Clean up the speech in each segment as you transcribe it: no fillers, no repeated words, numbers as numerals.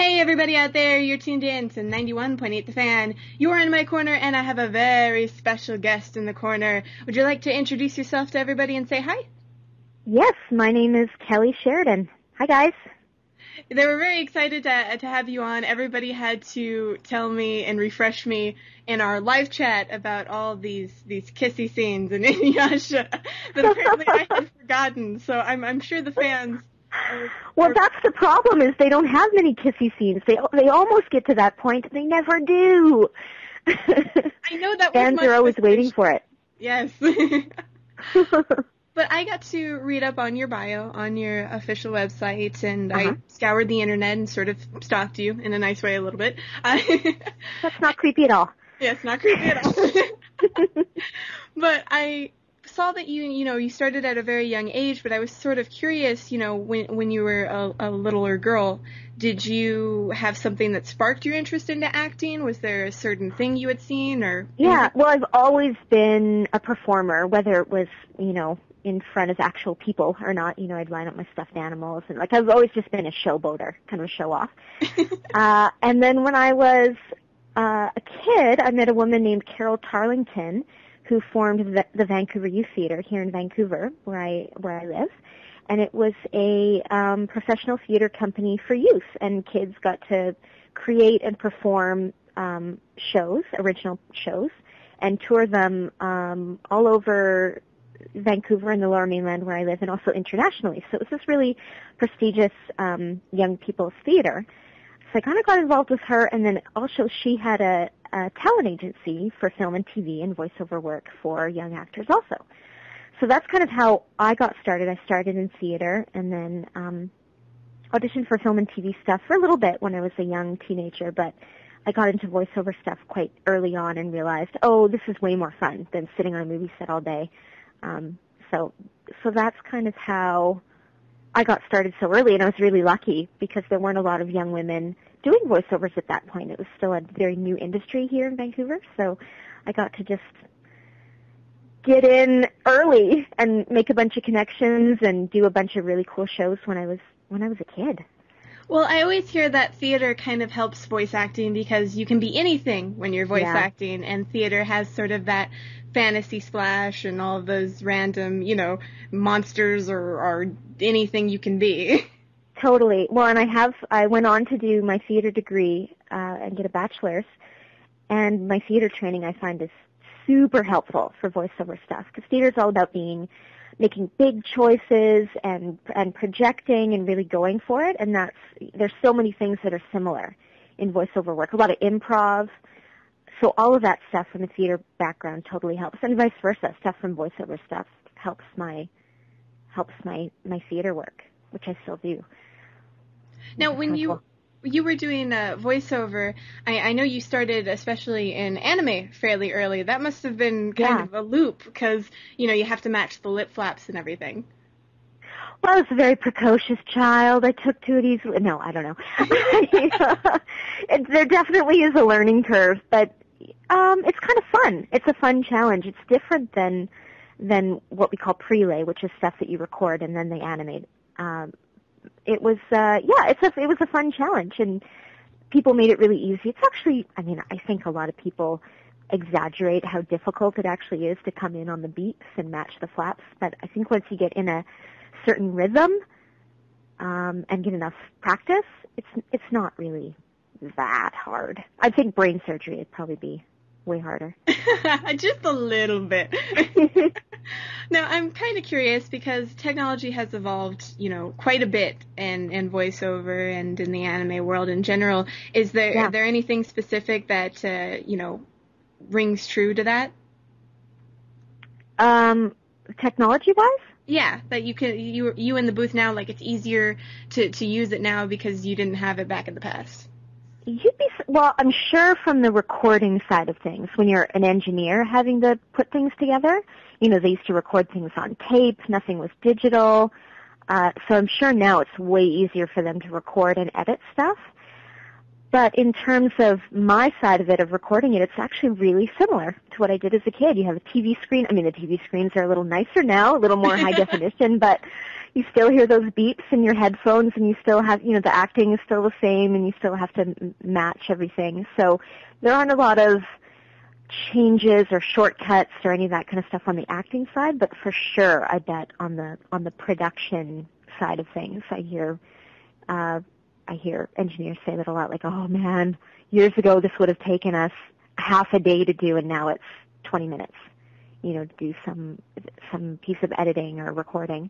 Hey everybody out there, you're tuned in to 91.8 The Fan. You're in my corner and I have a very special guest in the corner. Would you like to introduce yourself to everybody and say hi? Yes, my name is Kelly Sheridan. Hi guys. They were very excited to have you on. Everybody had to tell me and refresh me in our live chat about all these kissy scenes in Inuyasha that apparently I had forgotten. So I'm sure the fans... Well, that's the problem, is they don't have many kissy scenes. They almost get to that point. They never do. I know that fans are always waiting for it. Yes. But I got to read up on your bio on your official website, and I scoured the internet and sort of stalked you in a nice way a little bit. That's not creepy at all. Yeah, it's not creepy at all. But I saw that you started at a very young age, but I was sort of curious, when you were a littler girl, did you have something that sparked your interest into acting? Was there a certain thing you had seen or? Yeah, well, I've always been a performer, whether it was, in front of actual people or not. I'd line up my stuffed animals, and I've always just been a showboater, kind of a show off. And then when I was a kid, I met a woman named Carol Tarlington, who formed the Vancouver Youth Theatre here in Vancouver, where I live. And it was a professional theater company for youth, and kids got to create and perform shows, original shows, and tour them all over Vancouver and the Lower Mainland where I live, and also internationally. So it was this really prestigious young people's theater. So I kind of got involved with her, and then also she had a talent agency for film and TV and voiceover work for young actors also. So that's kind of how I got started. I started in theater and then auditioned for film and TV stuff for a little bit when I was a young teenager, but I got into voiceover stuff quite early on and realized, this is way more fun than sitting on a movie set all day. So that's kind of how I got started so early, and I was really lucky because there weren't a lot of young women doing voiceovers at that point. It was still a very new industry here in Vancouver, so I got to just get in early and make a bunch of connections and do a bunch of really cool shows when I was a kid. Well, I always hear that theater kind of helps voice acting because you can be anything when you're voice acting, and theater has sort of that fantasy splash and all of those random, monsters or anything you can be. Totally. Well, and I went on to do my theater degree and get a bachelor's, and my theater training I find is super helpful for voiceover stuff, because theater is all about making big choices and projecting and really going for it, and there's so many things that are similar in voiceover work, a lot of improv. So all of that stuff from the theater background totally helps, and vice versa. Stuff from voiceover stuff helps my theater work, which I still do. Now, when you were doing voiceover, I know you started especially in anime fairly early. That must have been kind of a loop because, you have to match the lip flaps and everything. Well, I was a very precocious child. I took to it easily. No, I don't know. There definitely is a learning curve, but it's kind of fun. It's a fun challenge. It's different than what we call prelay, which is stuff that you record and then they animate. It was a fun challenge, and people made it really easy. It's actually, I think a lot of people exaggerate how difficult it actually is to come in on the beats and match the flaps, but I think once you get in a certain rhythm and get enough practice, it's not really that hard. I think brain surgery would probably be way harder. Just a little bit. Now, I'm kind of curious because technology has evolved, quite a bit in voiceover and in the anime world in general. Is there anything specific that rings true to that? Technology-wise? Yeah, that you in the booth now, it's easier to use it now because you didn't have it back in the past. Well, I'm sure from the recording side of things, when you're an engineer having to put things together, they used to record things on tape, nothing was digital, so I'm sure now it's way easier for them to record and edit stuff. But in terms of my side of it, of recording it, it's actually really similar to what I did as a kid. You have a TV screen. I mean, the TV screens are a little nicer now, a little more high definition, but you still hear those beeps in your headphones, and you still have, the acting is still the same, and you still have to match everything. So there aren't a lot of changes or shortcuts or any of that kind of stuff on the acting side, but for sure, I bet on the production side of things, I hear engineers say that a lot, like, oh man, years ago this would have taken us half a day to do, and now it's 20 minutes, to do some piece of editing or recording.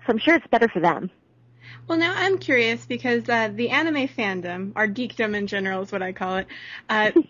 So I'm sure it's better for them. Well, now I'm curious because the anime fandom, or geekdom in general is what I call it,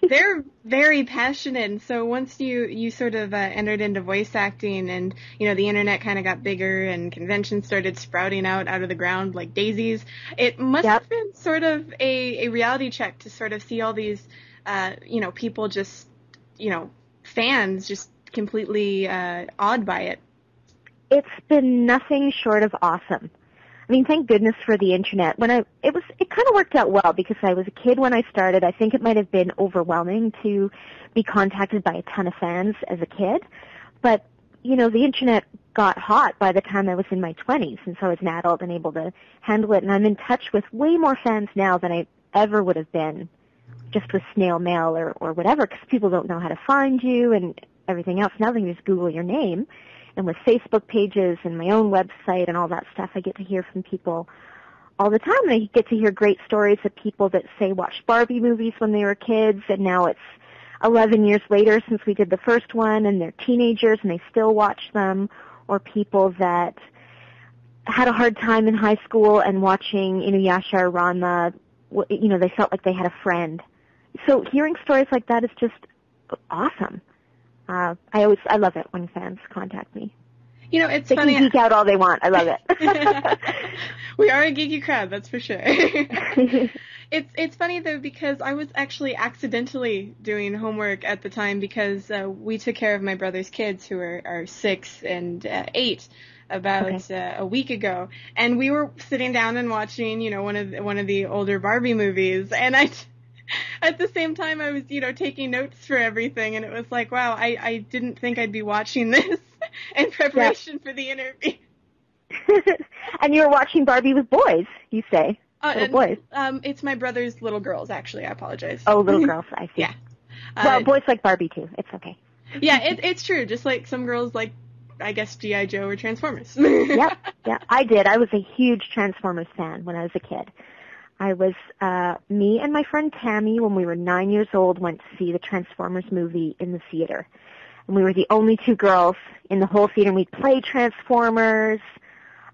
they're very passionate. And so once you sort of entered into voice acting and, the internet kind of got bigger and conventions started sprouting out of the ground like daisies, it must have been sort of a reality check to sort of see all these, people just, fans just completely awed by it. It's been nothing short of awesome. I mean, thank goodness for the internet. It kind of worked out well because I was a kid when I started. I think it might have been overwhelming to be contacted by a ton of fans as a kid. But, the internet got hot by the time I was in my 20s, and so I was an adult and able to handle it. And I'm in touch with way more fans now than I ever would have been just with snail mail or whatever, because people don't know how to find you and everything else. Now they can just Google your name. And with Facebook pages and my own website and all that stuff, I get to hear from people all the time. And I get to hear great stories of people that, say, watched Barbie movies when they were kids, and now it's 11 years later since we did the first one, and they're teenagers and they still watch them, or people that had a hard time in high school and watching Inuyasha or Ranma, they felt like they had a friend. So hearing stories like that is just awesome. I love it when fans contact me. It's they funny. They can geek out all they want. I love it. We are a geeky crowd, that's for sure. It's funny though because I was actually accidentally doing homework at the time because we took care of my brother's kids who are 6 and 8 about a week ago, and we were sitting down and watching one of the older Barbie movies, and at the same time, I was, taking notes for everything, and it was like, wow, I didn't think I'd be watching this in preparation for the interview. And you were watching Barbie with boys, you say? Little boys. It's my brother's little girls, actually. I apologize. Oh, little girls, I see. Yeah. Well, boys like Barbie, too. It's okay. Yeah, it's true. Just like some girls like, I guess, G.I. Joe or Transformers. Yep, I did. I was a huge Transformers fan when I was a kid. I was, me and my friend Tammy, when we were 9 years old, went to see the Transformers movie in the theater. And we were the only 2 girls in the whole theater, and we'd play Transformers.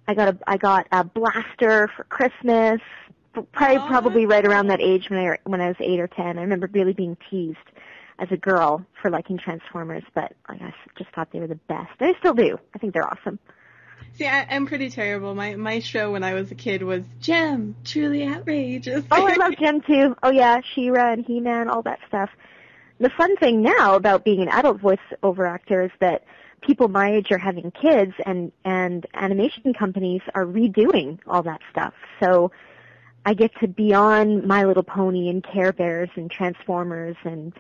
I got a blaster for Christmas, probably right around that age when I was 8 or 10. I remember really being teased as a girl for liking Transformers, but I just thought they were the best. And I still do. I think they're awesome. See, I'm pretty terrible. My show when I was a kid was Gem, Truly Outrageous. Oh, I love Gem too. Oh yeah, She-Ra and He-Man, all that stuff. The fun thing now about being an adult voiceover actor is that people my age are having kids, and animation companies are redoing all that stuff. So I get to be on My Little Pony and Care Bears and Transformers and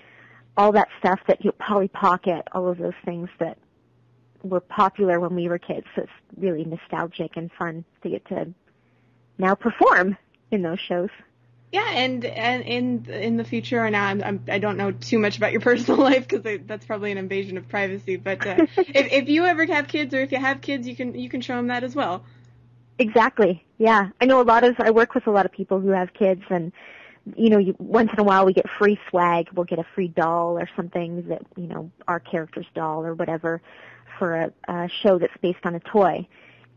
all that stuff that Polly Pocket, all of those things that were popular when we were kids. So it's really nostalgic and fun to get to now perform in those shows. Yeah, and in the future, or now I don't know too much about your personal life because that's probably an invasion of privacy. But if you ever have kids, or if you have kids, you can show them that as well. Exactly. Yeah, I know I work with a lot of people who have kids, and once in a while we get free swag. We'll get a free doll or something that our character's doll or whatever for a show that's based on a toy.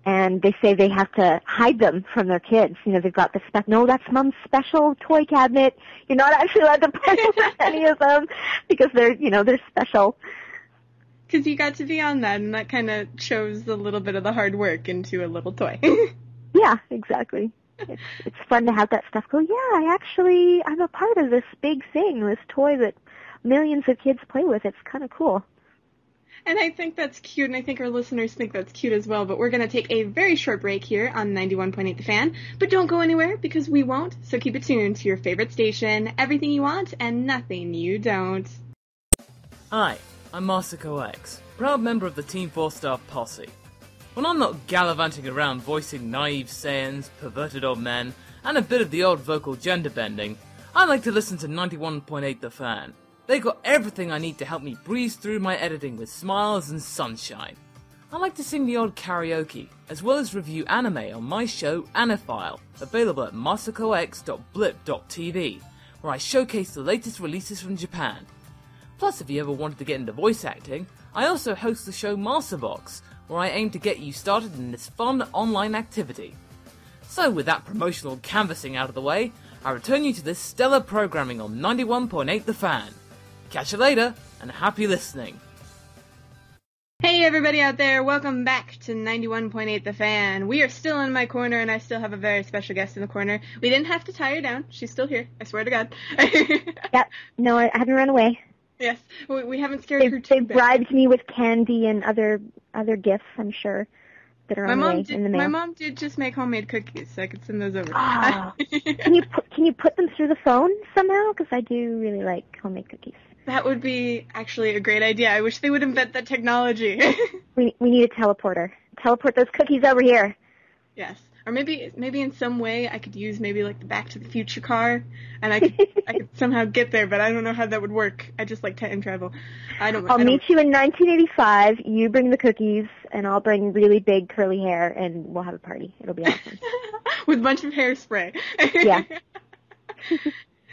And they say they have to hide them from their kids. They've got the stuff. No, that's Mom's special toy cabinet. You're not actually allowed to play with any of them because they're special. Because you got to be on that, and that kind of shows a little bit of the hard work into a little toy. Yeah, exactly. It's fun to have that stuff go, yeah, I'm a part of this big thing, this toy that millions of kids play with. It's kind of cool. And I think that's cute, and I think our listeners think that's cute as well. But we're going to take a very short break here on 91.8 The Fan. But don't go anywhere, because we won't. So keep it tuned to your favorite station, everything you want and nothing you don't. Hi, I'm Masako X, proud member of the Team 4-star posse. When I'm not gallivanting around voicing naive Saiyans, perverted old men, and a bit of the odd vocal gender bending, I like to listen to 91.8 The Fan. They got everything I need to help me breeze through my editing with smiles and sunshine. I like to sing the odd karaoke, as well as review anime on my show Anifile, available at masakox.blip.tv, where I showcase the latest releases from Japan. Plus, if you ever wanted to get into voice acting, I also host the show Masterbox, where I aim to get you started in this fun online activity. So with that promotional canvassing out of the way, I return you to this stellar programming on 91.8 The Fan. Catch you later, and happy listening. Hey everybody out there, welcome back to 91.8 The Fan. We are still in my corner, and I still have a very special guest in the corner. We didn't have to tie her down. She's still here. I swear to God. Yep. No, I haven't run away. Yes, we haven't scared her too They bad. bribed me with candy and other gifts, I'm sure, that are on the way in the mail. My mom did just make homemade cookies, so I could send those over. Oh. Can you put them through the phone somehow? Because I do really like homemade cookies. That would be actually a great idea. I wish they would invent that technology. We need a teleporter. Teleport those cookies over here. Yes. Or maybe in some way I could use maybe like the Back to the Future car, and I could somehow get there, but I don't know how that would work. I just like time travel. I'll meet you in 1985. You bring the cookies, and I'll bring really big curly hair, and we'll have a party. It'll be awesome. With a bunch of hairspray. Yeah.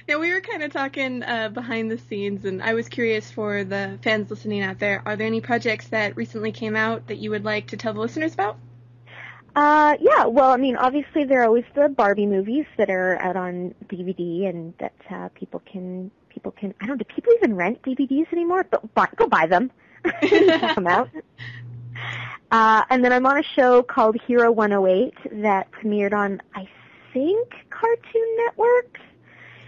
Now, we were kind of talking behind the scenes, and I was curious for the fans listening out there, are there any projects that recently came out that you would like to tell the listeners about? Yeah, well, I mean, obviously there are always the Barbie movies that are out on DVD and that people can, I don't know, do people even rent DVDs anymore? But go buy them. Check them out. And then I'm on a show called Hero 108 that premiered on, I think, Cartoon Network.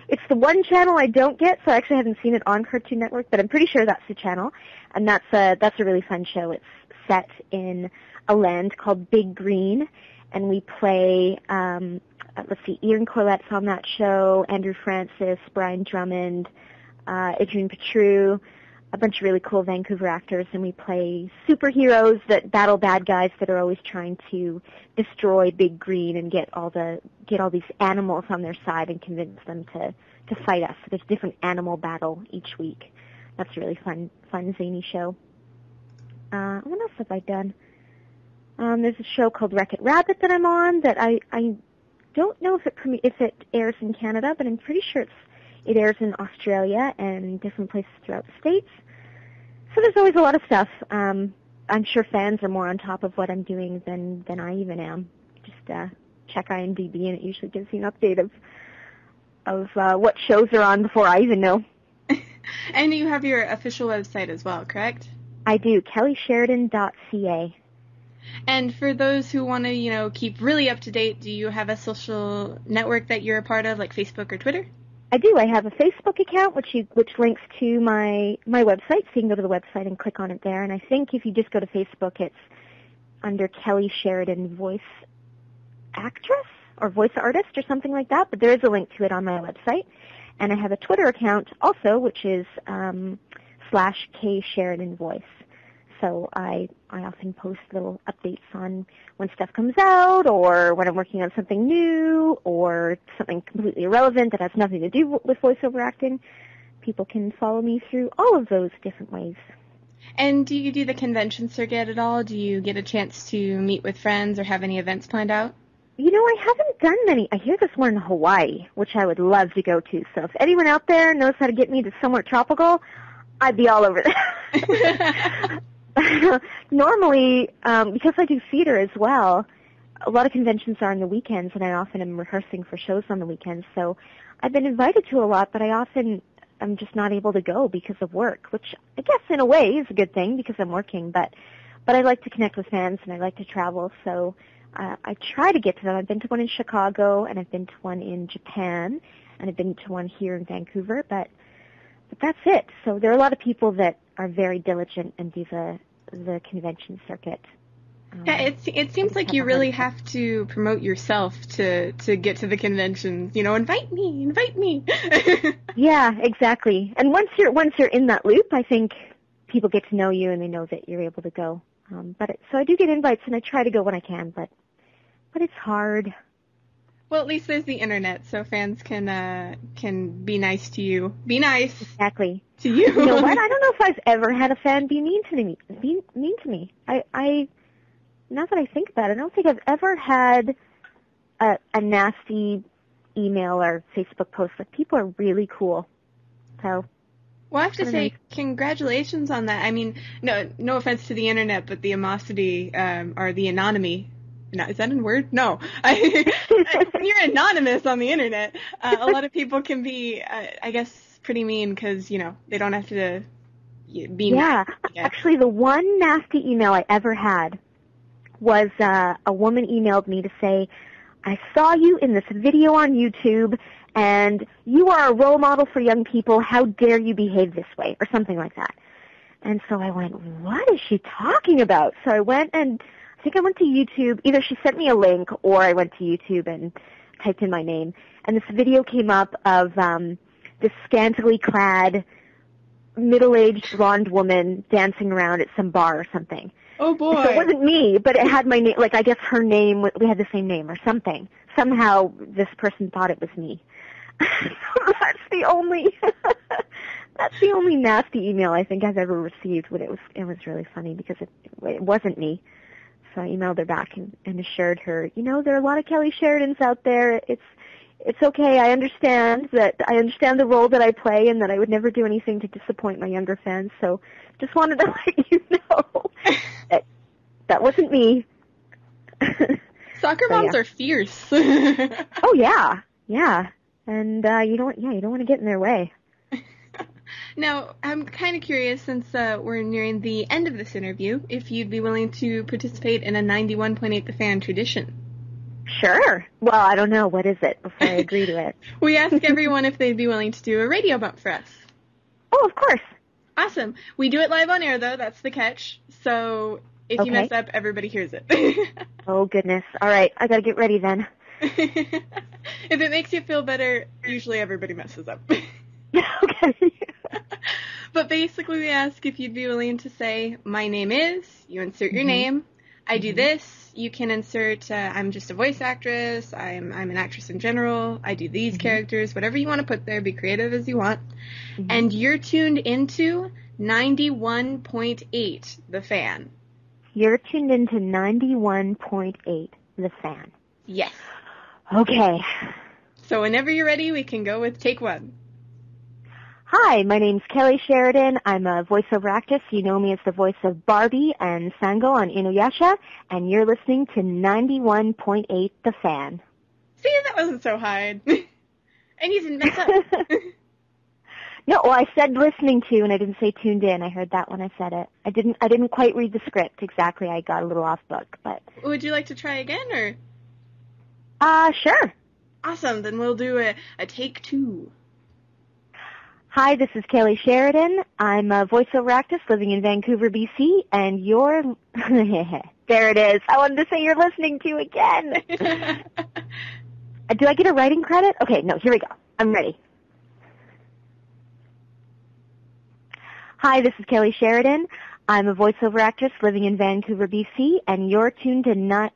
It's the one channel I don't get, so I actually haven't seen it on Cartoon Network, but I'm pretty sure that's the channel. And that's a really fun show. It's set in a land called Big Green, and we play, let's see, Ian Corlett's on that show, Andrew Francis, Brian Drummond, Adrian Petru, a bunch of really cool Vancouver actors, and we play superheroes that battle bad guys that are always trying to destroy Big Green and get all these animals on their side and convince them to fight us. So there's a different animal battle each week. That's a really fun zany show. What else have I done? There's a show called Wreck-It Rabbit that I'm on that I don't know if it airs in Canada, but I'm pretty sure it airs in Australia and different places throughout the States. So there's always a lot of stuff. I'm sure fans are more on top of what I'm doing than I even am. Just check IMDb, and it usually gives you an update of what shows are on before I even know. And you have your official website as well, correct? I do, kellysheridan.ca. And for those who want to, keep really up to date, do you have a social network that you're a part of, like Facebook or Twitter? I do. I have a Facebook account which links to my website, so you can go to the website and click on it there. And I think if you just go to Facebook, it's under Kelly Sheridan Voice Actress or Voice Artist or something like that. But there is a link to it on my website. And I have a Twitter account also, which is /KSheridanVoice. So I often post little updates on when stuff comes out, or when I'm working on something new, or something completely irrelevant that has nothing to do with voiceover acting. People can follow me through all of those different ways. And do you do the convention circuit at all? Do you get a chance to meet with friends or have any events planned out? I haven't done many. I hear there's one in Hawaii, which I would love to go to. So if anyone out there knows how to get me to somewhere tropical, I'd be all over that. Normally, because I do theater as well, a lot of conventions are on the weekends, and I often am rehearsing for shows on the weekends. So I've been invited to a lot, but I often am just not able to go because of work, which I guess in a way is a good thing because I'm working. But I like to connect with fans, and I like to travel, so I try to get to them. I've been to one in Chicago, and I've been to one in Japan, and I've been to one here in Vancouver, but that's it. So there are a lot of people that are very diligent and do the convention circuit. Yeah, it seems like you really have to promote yourself to get to the conventions. Invite me. Yeah, exactly. And once you're in that loop, I think people get to know you and they know that you're able to go. So I do get invites and I try to go when I can, but it's hard. Well, at least there's the internet, so fans can be nice to you. Be nice. Exactly. To you. You know what? I don't know if I've ever had a fan be mean to me. I now that I think about it, I don't think I've ever had a nasty email or Facebook post. Like, people are really cool. So. Well, I have to say, congratulations on that. I mean, no offense to the internet, but the amosity, or the anonymity. No, is that a word? No. When you're anonymous on the internet, a lot of people can be, I guess, pretty mean because, they don't have to be Yeah. nice, Actually, the one nasty email I ever had was a woman emailed me to say, I saw you in this video on YouTube, and you are a role model for young people. How dare you behave this way? Or something like that. And so I went, what is she talking about? So I went and I think I went to YouTube. Either she sent me a link or I went to YouTube and typed in my name. And this video came up of this scantily clad, middle-aged blonde woman dancing around at some bar or something. Oh, boy. So it wasn't me, but it had my name, like I guess her name, we had the same name or something. Somehow this person thought it was me. That's the only nasty email I think I've ever received. But it was really funny because it wasn't me. So I emailed her back and assured her, there are a lot of Kelly Sheridans out there. It's okay. I understand the role that I play and that I would never do anything to disappoint my younger fans. So just wanted to let you know that wasn't me. Soccer moms are fierce. Oh yeah. And you don't want to get in their way. Now, I'm kind of curious, since we're nearing the end of this interview, if you'd be willing to participate in a 91.8 The Fan tradition. Sure. Well, I don't know. What is it before I agree to it? We ask everyone if they'd be willing to do a radio bump for us. Oh, of course. Awesome. We do it live on air, though. That's the catch. So if you mess up, everybody hears it. Oh, goodness. All right. I got to get ready then. If it makes you feel better, usually everybody messes up. Okay. But basically we ask if you'd be willing to say, my name is, you insert your name, I do this, you can insert, I'm just a voice actress, I'm an actress in general, I do these characters, whatever you want to put there, be creative as you want, and you're tuned into 91.8 The Fan. You're tuned into 91.8 The Fan. Yes. Okay. So whenever you're ready, we can go with take one. Hi, my name's Kelly Sheridan. I'm a voiceover actress. You know me as the voice of Barbie and Sango on Inuyasha, and you're listening to 91.8 The Fan. See, that wasn't so hard. And you didn't mess up. No, well, I said listening to, and I didn't say tuned in. I heard that when I said it. I didn't quite read the script exactly. I got a little off book, but. Would you like to try again, or? Sure. Awesome. Then we'll do a take two. Hi, this is Kelly Sheridan. I'm a voiceover actress living in Vancouver, BC, and you're... There it is. I wanted to say you're listening to again. Do I get a writing credit? Okay, no, here we go. I'm ready. Hi, this is Kelly Sheridan. I'm a voiceover actress living in Vancouver, BC, and you're tuned to not...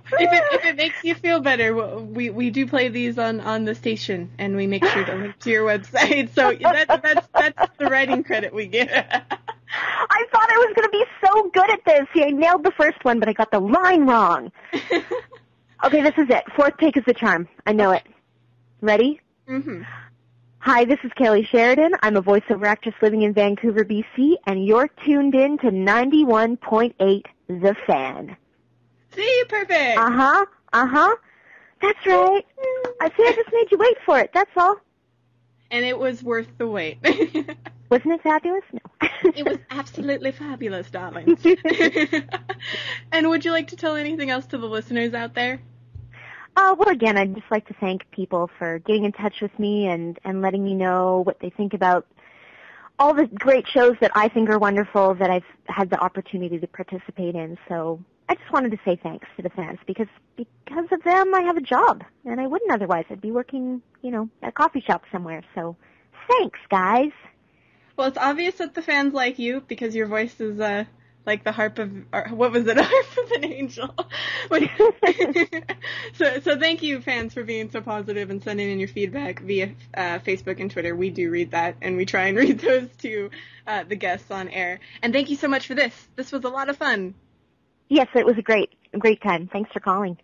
If it makes you feel better, we do play these on the station, and we make sure to link to your website. So that's the writing credit we get. I thought I was going to be so good at this. See, I nailed the first one, but I got the line wrong. Okay, this is it. Fourth take is the charm. I know it. Ready? Mm-hmm. Hi, this is Kelly Sheridan. I'm a voiceover actress living in Vancouver, BC, and you're tuned in to 91.8 The Fan. See, perfect. That's right. I just made you wait for it. That's all. And it was worth the wait. Wasn't it fabulous? No. It was absolutely fabulous, darling. And would you like to tell anything else to the listeners out there? Well, again, I'd just like to thank people for getting in touch with me and letting me know what they think about all the great shows that I think are wonderful that I've had the opportunity to participate in. So I just wanted to say thanks to the fans because of them I have a job, and I wouldn't otherwise. I'd be working, at a coffee shop somewhere. So thanks, guys. Well, it's obvious that the fans like you because your voice is like the harp of, or what was it, a harp of an angel. So thank you, fans, for being so positive and sending in your feedback via Facebook and Twitter. We do read that, and we try and read those to the guests on air. And thank you so much for this. This was a lot of fun. Yes, it was a great time. Thanks for calling.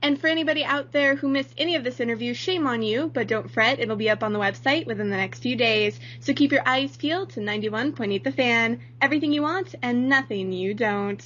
And for anybody out there who missed any of this interview, shame on you, but don't fret. It'll be up on the website within the next few days. So keep your eyes peeled to 91.8 The Fan. Everything you want and nothing you don't.